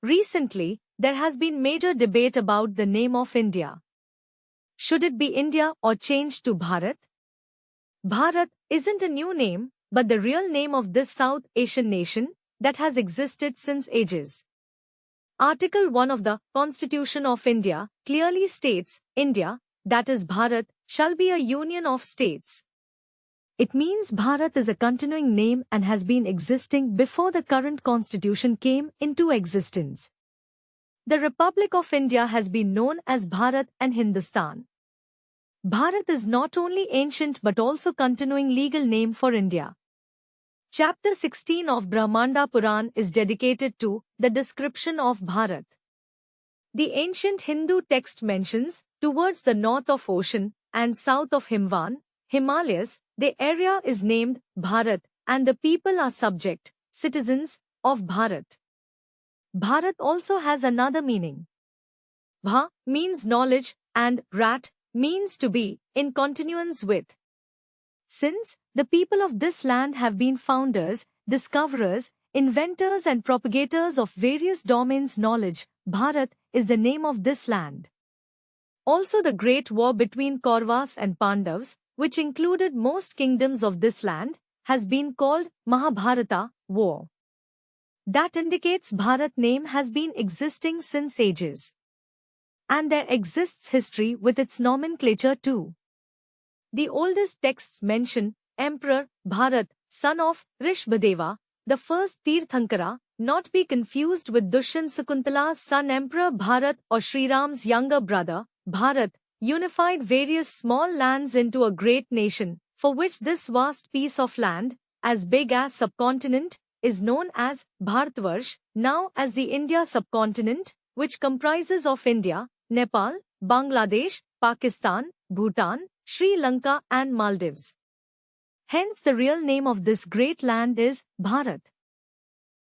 Recently, there has been major debate about the name of India. Should it be India or changed to Bharat? Bharat isn't a new name, but the real name of this South Asian nation that has existed since ages. Article 1 of the Constitution of India clearly states, India, that is Bharat, shall be a union of states. It means Bharat is a continuing name and has been existing before the current constitution came into existence. The Republic of India has been known as Bharat and Hindustan. Bharat is not only ancient but also continuing legal name for India. Chapter 16 of Brahmanda Puran is dedicated to the description of Bharat. The ancient Hindu text mentions, towards the north of ocean and south of Himalayas, the area is named Bharat and the people are subject, citizens of Bharat. Bharat also has another meaning. Bha means knowledge and Rat means to be, in continuance with. Since the people of this land have been founders, discoverers, inventors and propagators of various domains knowledge, Bharat is the name of this land. Also the great war between Kauravas and Pandavas, which included most kingdoms of this land, has been called Mahabharata, war. That indicates Bharat name has been existing since ages. And there exists history with its nomenclature too. The oldest texts mention Emperor Bharat, son of Rishabhadeva, the first Tirthankara, not be confused with Dushyant Sakuntala's son Emperor Bharat or Sri Ram's younger brother, Bharat, unified various small lands into a great nation, for which this vast piece of land, as big as subcontinent, is known as Bharatvarsh, now as the India subcontinent, which comprises of India, Nepal, Bangladesh, Pakistan, Bhutan, Sri Lanka and Maldives. Hence the real name of this great land is Bharat.